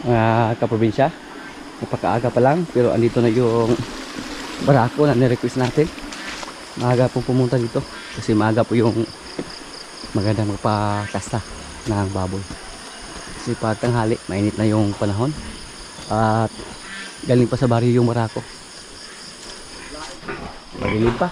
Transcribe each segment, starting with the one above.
mga kaprobinsya. Napakaaga pa lang pero andito na yung barako na nirequest natin. Maaga pong pumunta dito kasi maaga po yung magandang magpakasta ng baboy. Kasi pag tanghali, mainit na yung panahon at galing pa sa baryo yung barako. Madilim pa.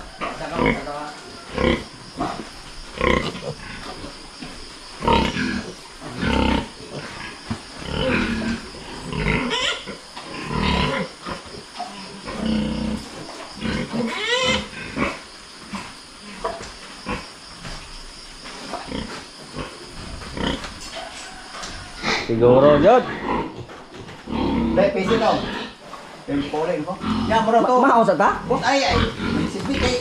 Siguro, Jod. Dai, pesi daw. Yung polling ko. Ya, mura to. Mahal sa ta? Bot ay. Sipit kay.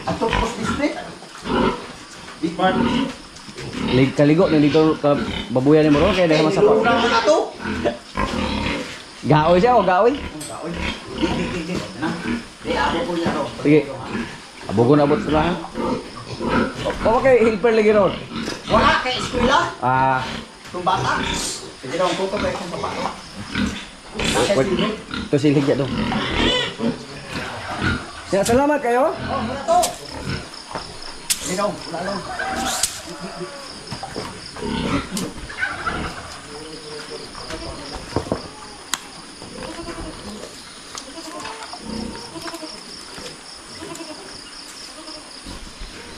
Ato post district. Big part. Kaligo na dito ka babuyan ni Moro kaya dahil masapa. Una man ato. Gaoy siya o gaoy? Kaoy. Di. Na. Di abo ko niya to. Sige. Abogo na abot sila. O kay helper lagi ron. Wala kay eskwela. Ah, Tung bata. Sige daw ko kay kung papa. ito silig ya dong. Ya, salamat kayo. Oh, mura to. Di daw, wala lang.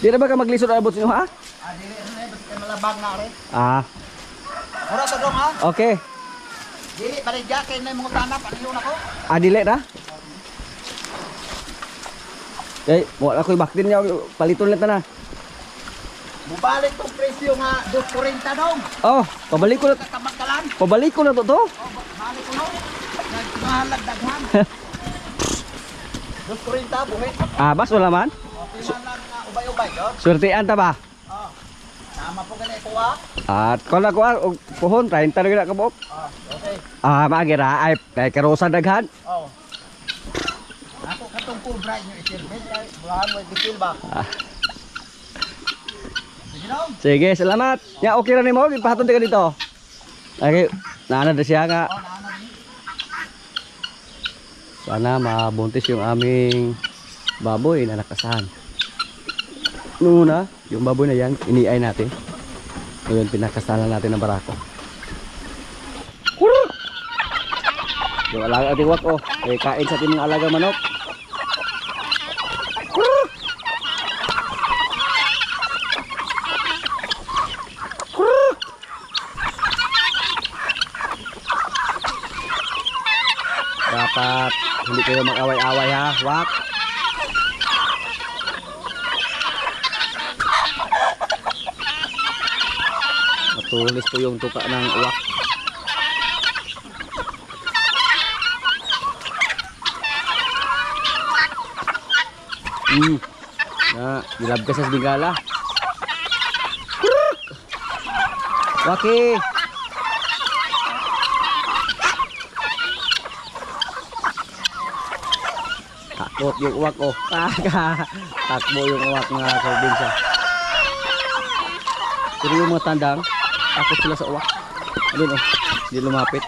Di na ba ka maglisod abot sinyo ha? Dili na kay malabag na rin. Ah, Mura to dong ha. okay. Dili balik kay na mga tanap ano na ko. Ah, dili na? Eh, wala ko ibaktin niya. Paliton lang na. Mubalik tong presyo nga 240 dong. Oh, pabalik ko na. Katamagalan. Pabalik ko na to. Oh, balik ko no. Nagmahalag daghan. 240 buhit. Ah, bas wala man. Okay man lang ubay-ubay yo. Swertean ta ba? Oh. Nama po gani ko ha. At kung ako og puhon 30 na ka buok. Oh, okay. Ah, maagira ay kay karosa daghan. Oh. Ako katong full bright nyo i-service kay bulahan mo i-bill ba? Ah, Sige daw. sige, salamat. Ya, okay ra nimo, ipahaton ka dito. Okay, naana na siya nga. Oh, naana ni. Sana mabuntis yung aming baboy na nakasahan. Noon yung baboy na yan, iniay natin. Ngayon, pinakasahan natin ng barako. Yung alaga ating wak, oh. Eh, kain sa ating mga alaga manok. Dapat hindi kayo mag-away-away ha, wak. Matulis po yung tuka ng uwak. Dilab ka sa bigala. Waki. Takot yung uwak oh. Takbo yung uwak mga probinsya. Pero yung mga tandang, takot sila sa uwak. Ayun oh, hindi lumapit.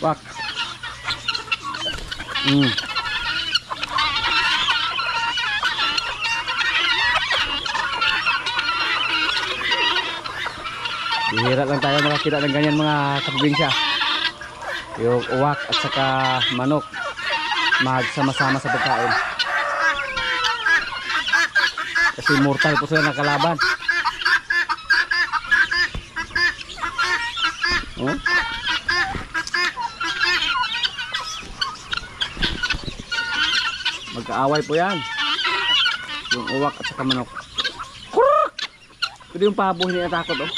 Wak. Bihira lang tayo makakita ng ganyan mga kaprobinsya. Yung uwak at saka manok magsama-sama sa pagkain. Kasi mortal po sila nakalaban. Oh? Magkaaway po yan. Yung uwak at saka manok. Pero yung pabo hindi natakot oh.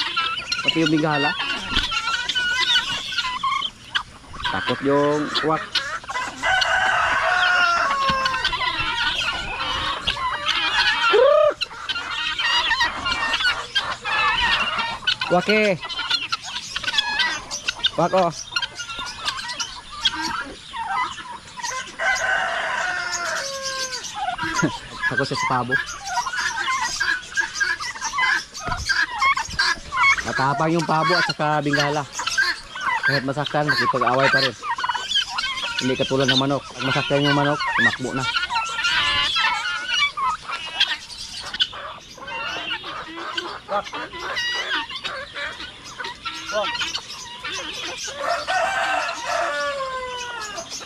Pati yung bigala. Takot yung uwak. Wake. Wak oh. Takot siya sa pabo. Matapang yung pabo at saka bingala. Kahit masaktan, makipag-away pa rin. Hindi katulad ng manok. Pag masaktan yung manok, tumakbo na.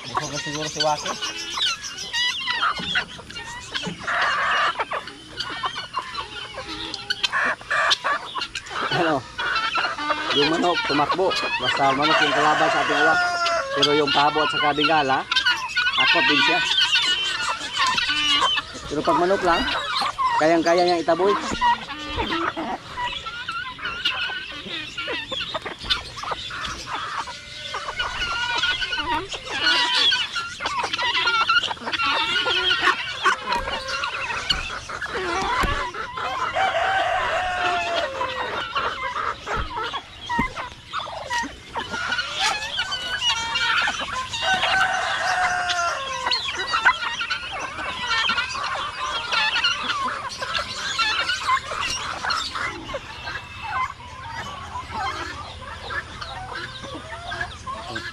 Busog na siguro si Waki. Ano? Yung manok, tumakbo. Basta manok yung kalaban sa ating uwak. Pero yung pabo at saka bingala, akot din siya. Pero pag manok lang, kayang-kaya niyang itaboy.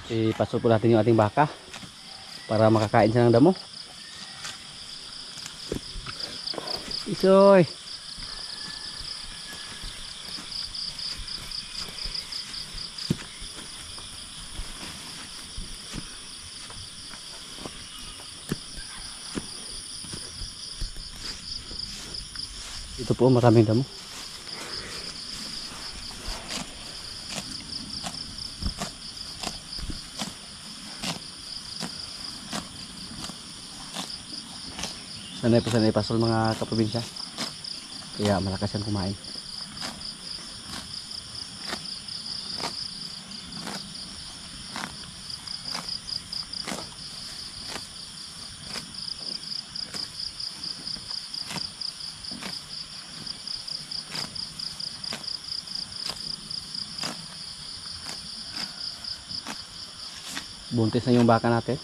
Ipasok po natin yung ating baka para makakain siya ng damo. Isoy! Ito po maraming damo. Sanay po sanay pasol mga kaprobinsya. Kaya malakas yan kumain. Buntis na yung baka natin.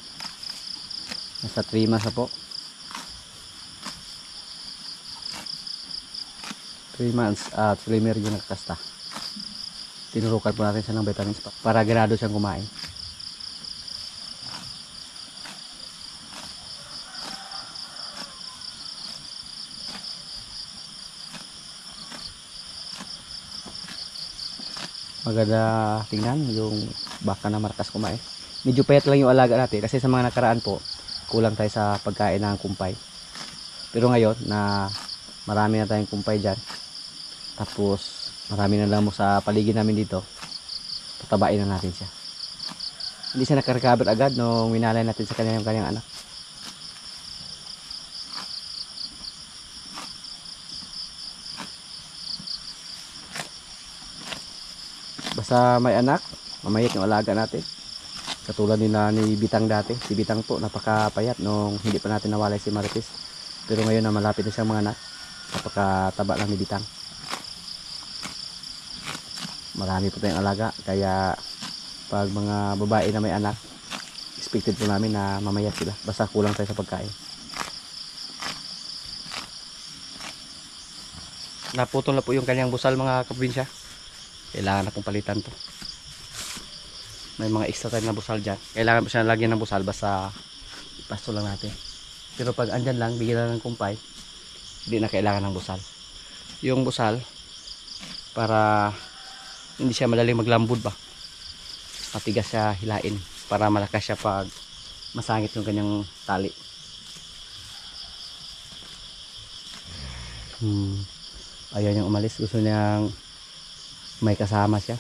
Nasa 3 months na po. 3 months at flamer yung nagkasta. Tinurukan po natin siya ng vitamins para ganado siyang kumain. Maganda tingnan yung baka na malakas kumain. Medyo payat lang yung alaga natin kasi sa mga nakaraan po kulang tayo sa pagkain ng kumpay. Pero ngayon na marami na tayong kumpay dyan, tapos marami na lang mo sa paligid namin dito, tatabain na natin siya. Hindi siya nakarecover agad nung winalay natin sa kanya yung kanyang anak. Basta may anak, mamayat yung alaga natin. Katulad nila ni Bitang dati. Si Bitang po napakapayat nung hindi pa natin nawalay si Marites. Pero ngayon na malapit na siyang mga anak, napakataba lang ni Bitang. Marami po tayong alaga, kaya pag mga babae na may anak, expected po namin na mamayat sila. Basta kulang tayo sa pagkain. Naputol na po yung kanyang busal mga kaprobinsya. Kailangan na pong palitan to. May mga extra tayo na busal dyan. Kailangan po siya lagyan ng busal, basta ipasto lang natin. Pero pag andyan lang, bigyan lang ng kumpay, hindi na kailangan ng busal. Yung busal, para hindi siya madaling maglambod ba, matigas siya hilain para malakas siya pag masangit yung kanyang tali. Ayaw niyang umalis, gusto niyang may kasama siya.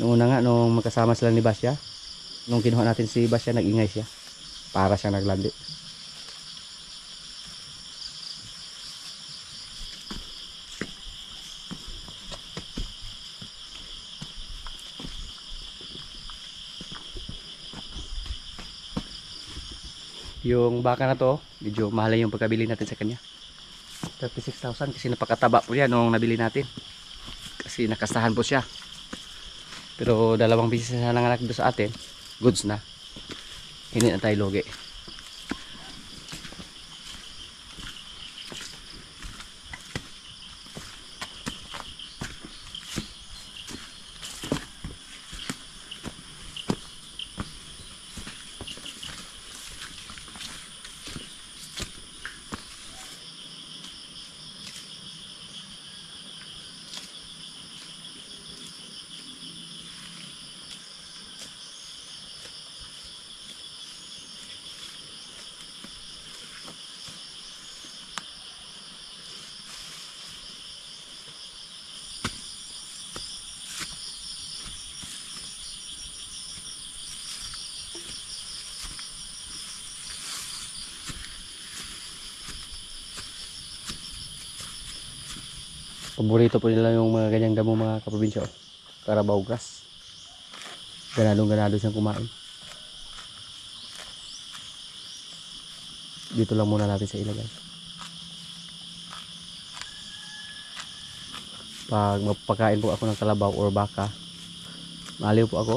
Nung una nga, nung magkasama sila ni Basya, nung kinuha natin si Basya, nag-ingay siya para siyang naglandi. Yung baka na to, medyo mahal yung pagkabili natin sa kanya. 36,000 kasi napakataba po yan nung nabili natin. Kasi nakastahan po siya. Pero 2 beses na nanganak doon sa atin, goods na. Hindi na tayo logi. Paborito po nila yung mga ganyang damo mga kaprobinsya. Carabao grass. Ganadong-ganado siyang kumain. Dito lang muna natin sa ilagay. Pag magpakain po ako ng kalabaw or baka, maaliw po ako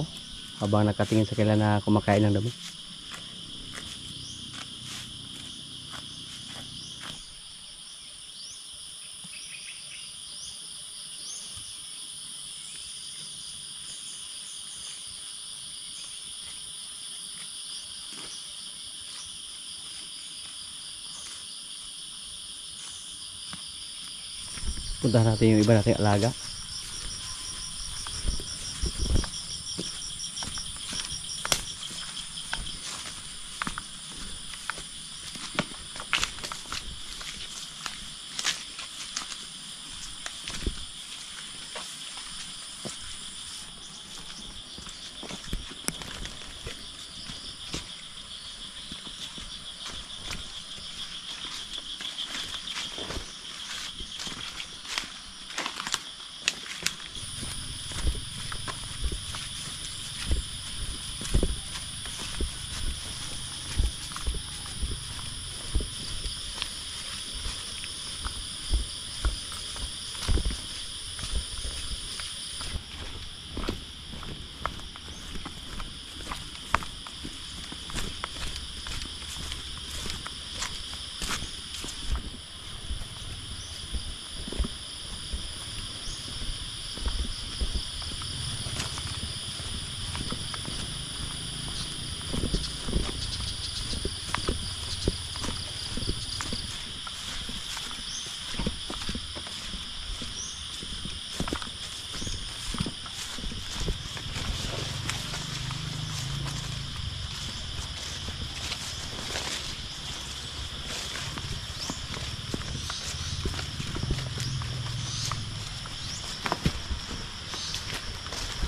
habang nakatingin sa kanila na kumakain ng damo. Puntahan natin yung iba nating alaga.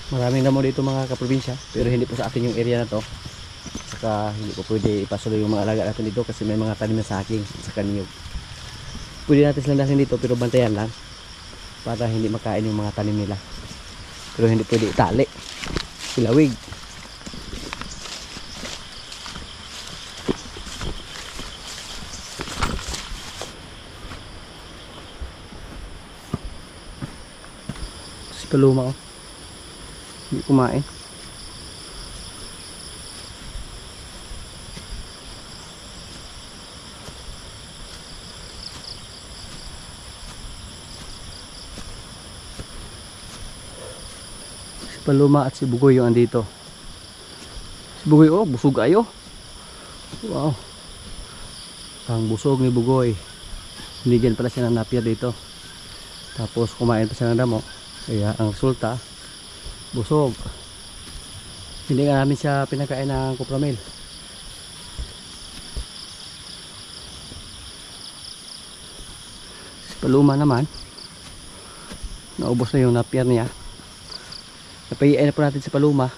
Maraming damo dito mga kaprobinsya, pero hindi po sa atin yung area na to. Saka hindi po pwede ipasuloy yung mga alaga natin dito kasi may mga tanim na saging sa kaniyog. Pwede natin silang dasin dito pero bantayan lang para hindi makain yung mga tanim nila. Pero hindi pwede itali, ilawig. Si paluma, oh. Hindi kumain. Si paluma at si bugoy yung andito. Si bugoy, oh, busog ayo. Wow. Ang busog ni bugoy. Binigyan pala siya ng napier dito. Tapos kumain pa siya ng damo. Kaya ang resulta, busog. Hindi nga namin siya pinakain ng Cupramil. Si paluma naman, naubos na yung napier niya. Napahiyain na po natin si paluma.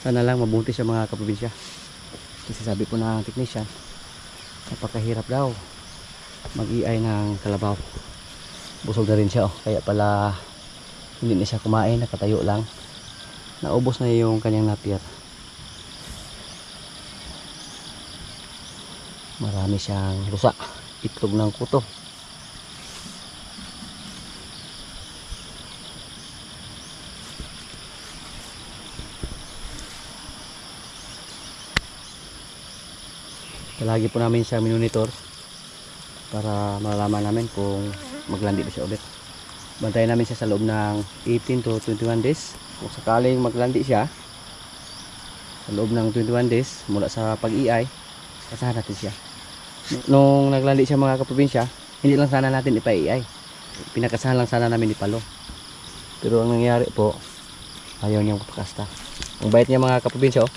Sana lang mabuntis siya mga kaprobinsya. Kasi sabi po ng technician, napakahirap daw mag-iay ng kalabaw. Busog na rin siya, oh. Kaya pala hindi na siya kumain, nakatayo lang. Naubos na yung kanyang napier. Marami siyang rusa, itlog ng kuto. Palagi po namin siya minonitor para malalaman namin kung maglandi ba siya ulit. Bantayan namin siya sa loob ng 18 to 21 days. Kung sakaling maglandi siya sa loob ng 21 days mula sa pag-iay, kasahan natin siya. Nung naglandi siya mga kaprobinsya, hindi lang sana natin ipa-iay, pinakasahan lang sana namin ipalo. Pero ang nangyari po, ayaw niyang papakasta. Ang bait niya mga kaprobinsya, oh.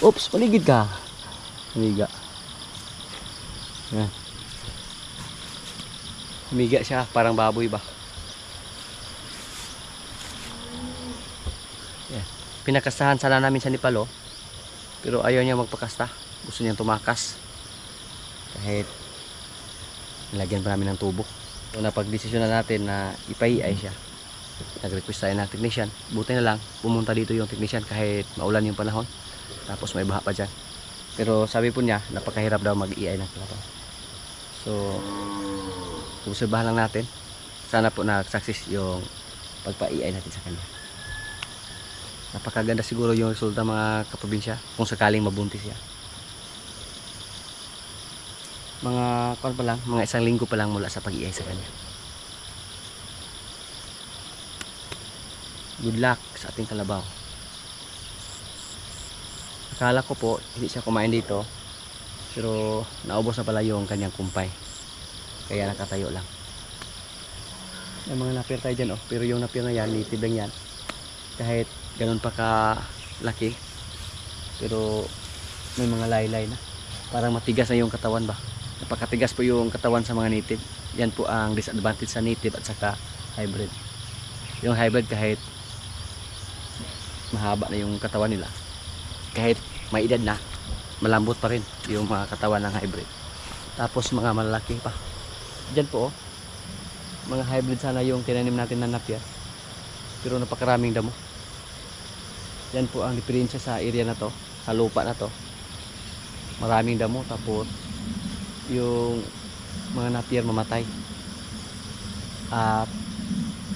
Oops, paligid ka. Humiga. Yan. Humiga siya, parang baboy ba. Yan. Pinakastahan sana namin siya ni Palo, pero ayaw niya magpakasta. Gusto niyang tumakas. Kahit nilagyan pa namin ng tubo. So napag-desisyon na natin na ipaiay siya. Nag-request tayo ng technician. Buti na lang pumunta dito yung technician kahit maulan yung panahon. Tapos may baha pa dyan. Pero sabi po niya, napakahirap daw mag-iay ng kalabaw. So susubahan lang natin. Sana po na-success yung pagpa-iay natin sa kanya. Napakaganda siguro yung resulta mga kaprobinsya kung sakaling mabuntis siya. Mga mga 1 linggo pa lang mula sa pag-iay sa kanya. Good luck sa ating kalabaw. Akala ko po hindi siya kumain dito, pero naubos na pala yung kanyang kumpay, kaya nakatayo lang. May mga napir tayo dyan, pero yung napir na yan, native lang yan. Kahit ganun pa kalaki, pero may mga laylay na, parang matigas na yung katawan ba. Napakatigas po yung katawan sa mga native. Yan po ang disadvantage sa native at saka hybrid. Yung hybrid kahit mahaba na yung katawan nila, kahit may edad na, malambot pa rin yung mga katawan ng hybrid. Tapos mga malalaki pa. Diyan po mga hybrid sana yung tinanim natin na napir, pero napakaraming damo. Yan po ang diferensya sa area na to, sa lupa na to. Maraming damo, tapos yung mga napir mamatay. At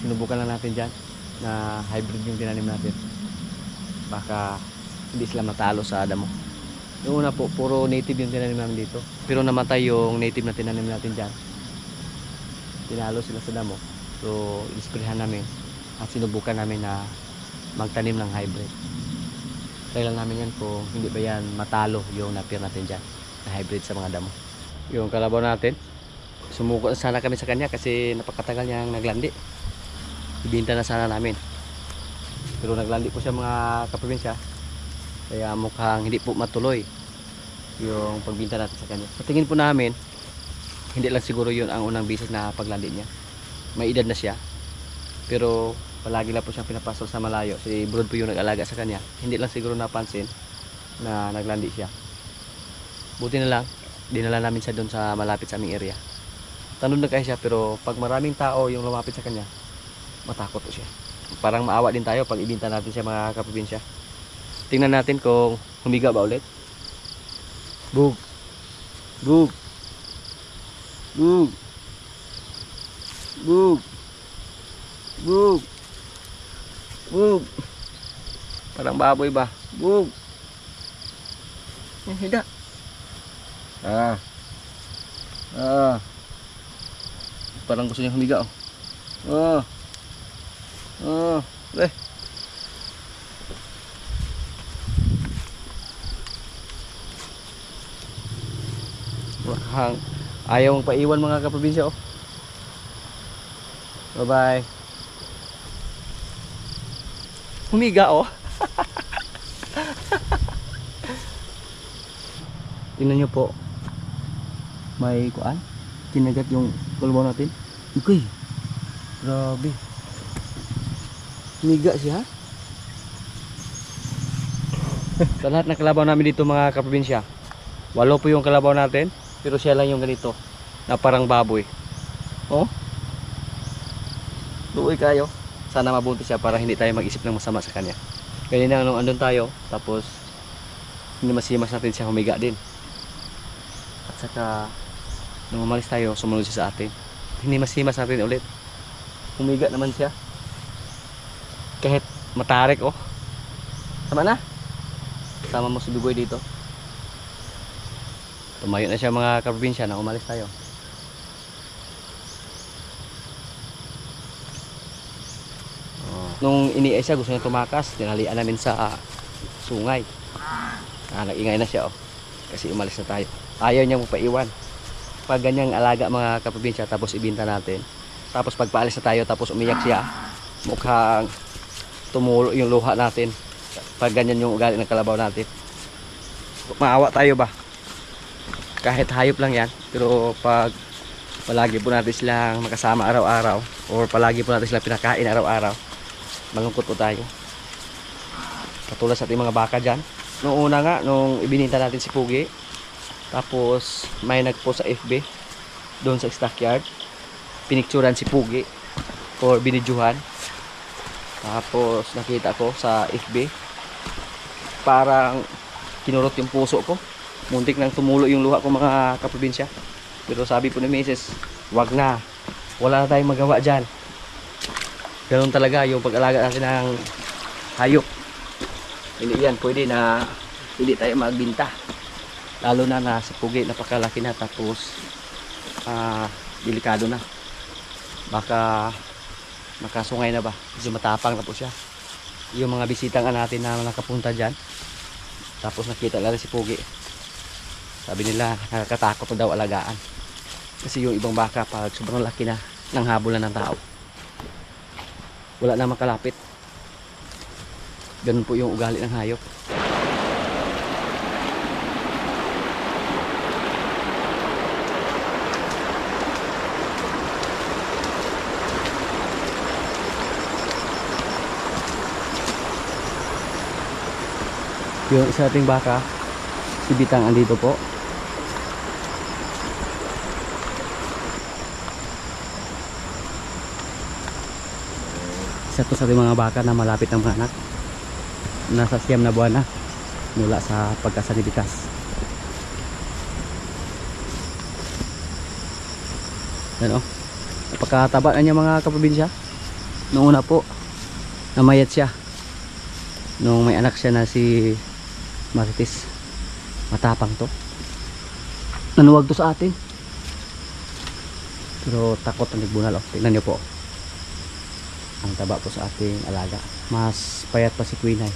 sinubukan lang natin dyan na hybrid yung tinanim natin, baka hindi sila matalo sa damo. Yung una po, puro native yung tinanim namin dito, pero namatay yung native na tinanim natin dyan. Tinalo sila sa damo. So inisprehan namin at sinubukan namin na magtanim ng hybrid. Try lang namin yan kung hindi ba yan matalo yung napir natin dyan na hybrid sa mga damo. Yung kalabaw natin, sumuko sana kami sa kanya kasi napakatagal niyang naglandi. Ibinta na sana namin, pero naglandi po siya mga kaprobinsya, kaya mukhang hindi po matuloy yung pagbinta natin sa kanya. Sa tingin po namin, hindi lang siguro yun ang unang bisis na paglandi niya. May edad na siya, pero palagi lang po siyang pinapasok sa malayo. Si Brod po yung nag-alaga sa kanya. Hindi lang siguro napansin na naglandi siya. Buti na lang dinala namin siya doon sa malapit sa aming area. Tanod na kaya siya, pero pag maraming tao yung lumapit sa kanya, matakot po siya. Parang maawa din tayo pag ibinta natin siya mga kaprobinsya. Tingnan natin kung humiga ba ulit. Bug! Bug! Bug! Bug! Bug! Bug! Parang baboy ba? Bug! Hida! Parang gusto niya humiga, leh. Ayaw mong paiwan mga kaprobinsya, Bye bye. Humiga, Tingnan nyo po, may kuan, kinagat yung kalabaw natin. Okay, grabe, humiga siya. Sa lahat ng kalabaw namin dito mga kaprobinsya, 8 po yung kalabaw natin, pero siya lang yung ganito na parang baboy. Luoy kayo. Sana mabuntis siya para hindi tayo mag-isip ng masama sa kanya. Kanina nung andun tayo, tapos hindi masimas natin siya, humiga din. At saka nung umalis tayo, sumunod siya sa atin. Hindi masimas natin ulit, humiga naman siya. Kahit matarik, Tama na. Sama mo si Biboy dito. Tumayo na siya mga kaprobinsya nang umalis tayo. Nung iniay siya, gusto niya tumakas. Tinalian namin sa sungay. Nag-ingay na siya, kasi umalis na tayo. Ayaw niya magpaiwan. Pag ganyang alaga mga kaprobinsya, tapos ibinta natin, tapos pag paalis na tayo, tapos umiyak siya, mukhang tumulo yung luha natin. Pag ganyan yung ugali ng kalabaw natin, maawa tayo ba? Kahit hayop lang yan, pero pag palagi po natin silang makasama araw-araw, or palagi po natin silang pinakain araw-araw, malungkot po tayo. Katulad sa ating mga baka dyan. Noong una nga, nung ibininta natin si Pugi, tapos may nagpost sa FB doon sa stockyard, pinicturan si Pugi or binidyuhan. Tapos nakita ko sa FB, parang kinurot yung puso ko. Muntik nang tumulo yung luha ko, mga kaprobinsya. Pero sabi po ni Mrs., wag na, wala na tayong magawa dyan. Ganun talaga yung pag-alaga natin ng hayop. Hindi yan pwede na hindi tayo magbinta, lalo na sa Pugi, napakalaki na, tapos delikado na, baka makasungay na ba, medyo matapang na po siya. Yung mga bisitang natin na nakapunta dyan, tapos nakita lang si Pugi, sabi nila nakakatakot na daw alagaan, kasi yung ibang baka pag sobrang laki na, nang habol na ng tao, wala na makalapit. Ganun po yung ugali ng hayop. Yung isa nating baka, si Bitang, andito po. Isa to sa ating mga baka na malapit ng mga anak. Nasa 9 na buwan na mula sa pagkasanibitas. Yan o, napakataba na niya, mga kaprobinsya. Noong una po, namayat siya nung may anak siya na si Marites. Matapang to, nanuwag to sa atin, pero takot ang nagbunal. Tingnan niyo po, ang taba po sa ating alaga. Mas payat pa si Queen ay,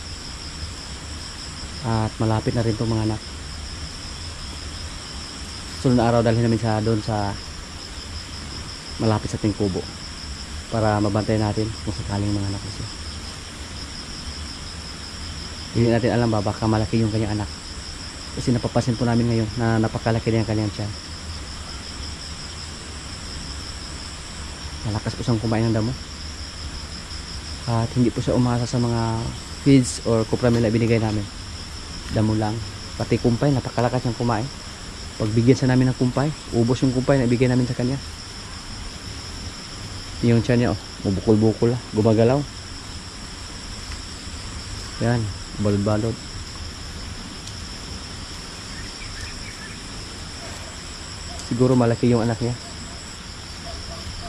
at malapit na rin itong mga anak. Sunod na araw dalhin namin siya doon sa malapit sa ating kubo para mabantayan natin kung sakaling mga anak siya. Hindi natin alam ba, baka malaki yung kanyang anak, kasi napapasin po namin ngayon na napakalaki na yung kanyang tiyan. Malakas po siyang kumain ng damo, at hindi po siya umasa sa mga feeds or kupramil na binigay namin. Damo lang, pati kumpay, napakalakas niyang kumain. Pagbigyan sa namin ng kumpay, ubos yung kumpay na ibigay namin sa kanya. Yung tiyan niya, bubukol-bukol, gumagalaw. Yan, balod-balod. Siguro malaki yung anak niya,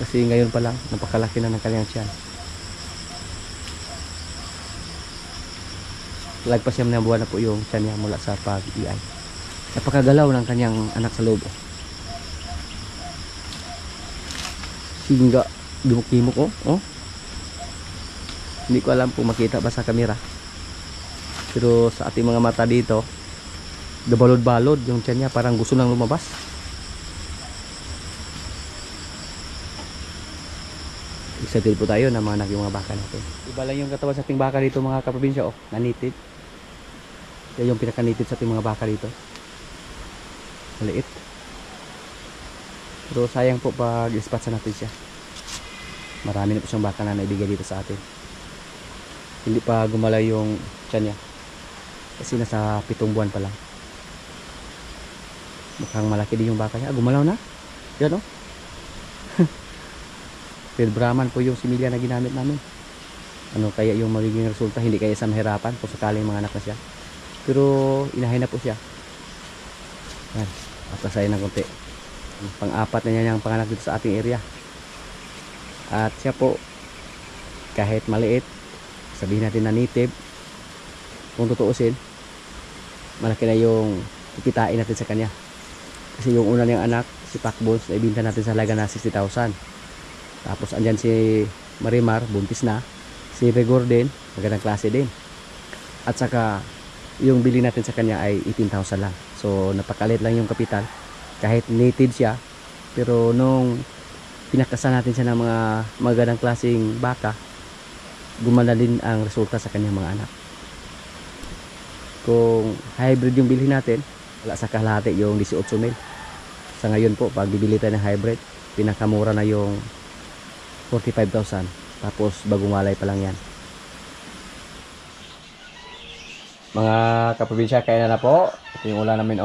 kasi ngayon pa lang napakalaki na ng kanyang tiyan. Lagpas siya ng buwan na po yung tiyan niya mula sa pag-iay. Napakagalaw ng kanyang anak sa loob. Singga, dumuk-dimuk. Oh. Hindi ko alam kung makita ba sa kamera, pero sa ating mga mata dito, balod-balod yung tiyan niya, parang gusto nang lumabas. Excited po tayo na mga anak yung mga baka natin. Iba lang yung katawan sa ating baka dito, mga kaprobinsya. Nanitid. Yan yung pinakanitid sa ating mga baka dito. Maliit. Pero sayang po pag ispatsa natin siya. Marami na po siyang baka na naibigay dito sa atin. Hindi pa gumalaw yung tiyan niya, kasi nasa 7 buwan pa lang. Mukhang malaki din yung baka niya. Gumalaw na. Yan o. Pure Brahman po yung similya na ginamit namin. Ano kaya yung magiging resulta? Hindi kaya sa mahirapan kung sakaling mga anak na siya. Pero inahay na po siya. Yan. Atasayin ng konti. Pang-apat na niya niyang panganak dito sa ating area. At siya po, kahit maliit, sabihin natin na native, kung tutuusin, malaki na yung kikitain natin sa kanya. Kasi yung una niyang anak, si Pacbones, naibinta natin sa halaga na 60,000. Tapos andyan si Marimar, buntis na. Si Rigor din, magandang klase din. At saka yung bili natin sa kanya ay 18,000 lang. So napakalit lang yung kapital, kahit native siya. Pero nung pinakasan natin siya ng mga magandang klaseng baka, gumanda din ang resulta sa kanyang mga anak. Kung hybrid yung bilhin natin, wala sa kalahati yung 18,000. Sa ngayon po, pag bibili tayo ng hybrid, pinakamura na yung 45,000. Tapos bagong walay pa lang yan. Mga kaprobinsya, kaya na po. Ito yung ulam namin,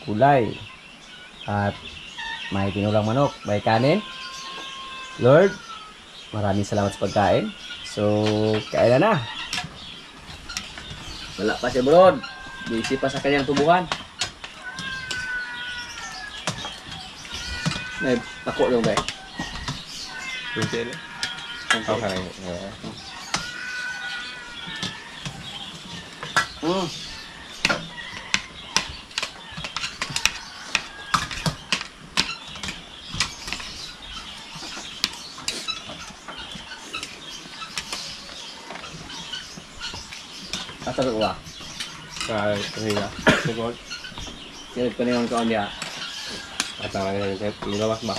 gulay. At may tinulang manok, may kanin. Lord, maraming salamat sa pagkain. So, kain na. Wala pa siya, bro. Busy pa sa kanyang tubuhan. May pako lang ba? Hindi na. Okay. Asa ko ba? Kaya, sigod. Sinod ko na yung kaon niya. At ang nilawas ba?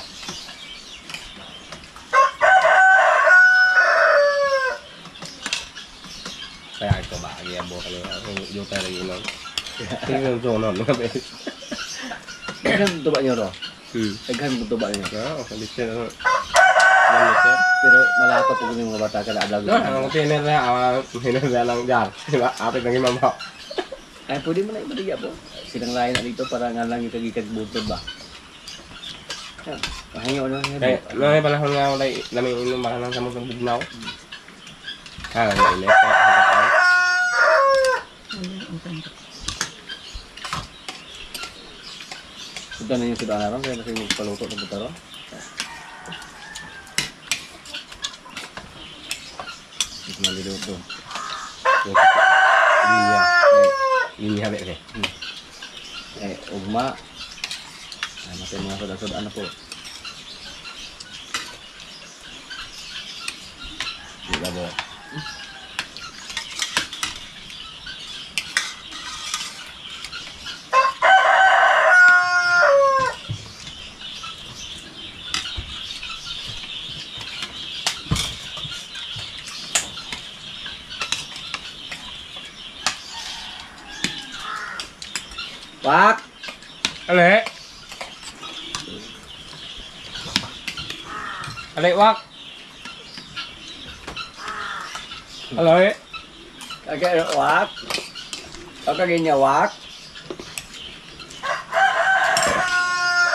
Kaya ito ba? Agiyabo ka nila. Yung tayo lagi inom. Tingnan ko nun. Daghan tuba niyo ro. Hmm. Daghan tuba niyo. Oo, liter. Pero malato po yung mga bata kada adlaw. Ang tiner na, tiner na lang jar. Diba? Apit ng imam ho. Ay pwede mo na ibaliya po. Silang lain na dito para nga lang yung kagikag butod ba. Mahingaw na Kaya, nangay pala kung nga wala laming inom baka nang samot ng bugnaw. Kaya nga ilit. Ito na yung sudan naroon kaya kasi magpaluto ng butaro. Ito na liluto. Linya. Linya ba eh? Ugma. Ay, natin mga sudan-sudan na po. Diba po? Wak! Ale! Ale, wak! Ale! Okay, wak! Okay, ganyan, wak!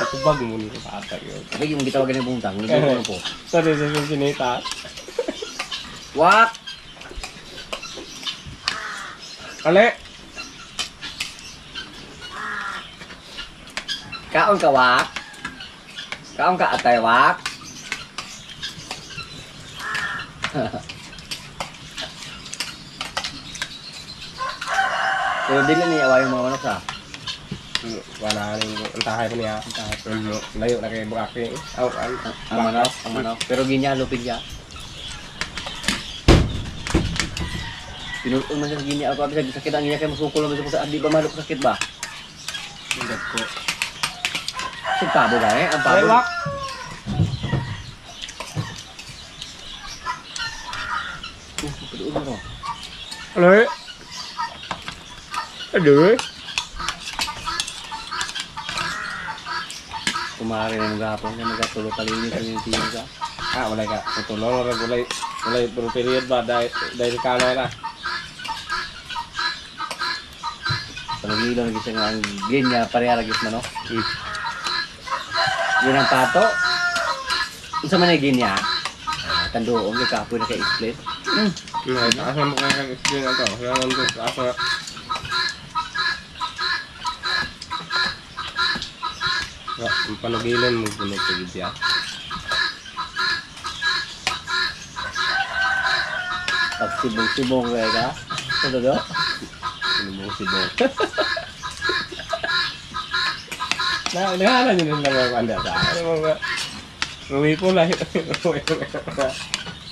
Ito bag mo nito sa ata yun. Okay, yung gitawagan ng buntang, hindi ko na po. Sorry, sa sinita. Wak! Ale! Kaon ka, wak! Kaon ka, atay, wak! Pero di na niyawa yung mga manok sa. Wala rin ang tahay pa niya. Layo na kay Bukaki. Ang manok. Pero ginya, lupig niya. Pinulong man siya sa ginya. Ako abisag sakit ang ginya kaya masukol naman siya sa di ba malok sakit ba? Hindi ko. Sa pabo ba eh? Ang Ale, pabo. wak! Paduod mo. Ale! Aduh. Kumari na ng gapon na nagatulo palinis yung tiyo ka. Ah, wala ka. Tutulong na wala puro period ba dahil kano na. Panagilo na gisa nga ang ginya pareha lagi manok. Yun ang pato. Unsa man ay ginya? Tandoon yung kapoy na kay-split. Asa mo kaya kag-explain na to? Kaya nandun sa asa. Ang panugilan mo puno sa gidya. Pag sibong-sibong kaya ka. Ano do? Sinubong si Bong. Nahala nyo nung mga kanda sa akin. Ano mga ruwi po lahat.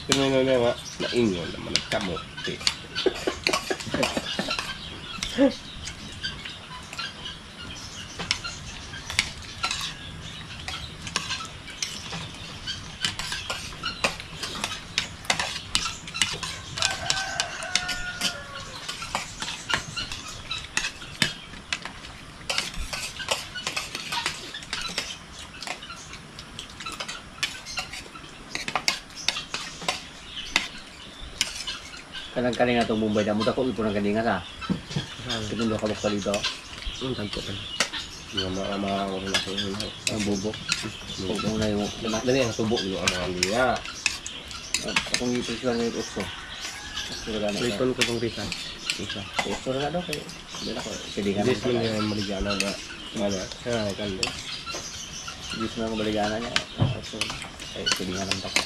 Tingnan na nga, naingon naman nagkamot. Kanang-kaning na itong Mumbai na. Muda ko ipo ng kaninga sa. Kitundo ka ba dito? Tagpo ka. Yung mga ulo na kayo. Ang bubok. Huwag mo na yung dali ang tubo yung mga liya. Kung ipresyon ngayon ukso. Lipon ko pang rita. Isa. Ukso na daw kayo. Hindi na ko. Silingan This mo na yung maligana na. Ano? Kaya kan. Diyos na ang baligana niya. Ukso. Ay, silingan ng tako.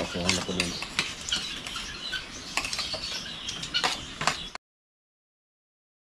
Ukso na po din.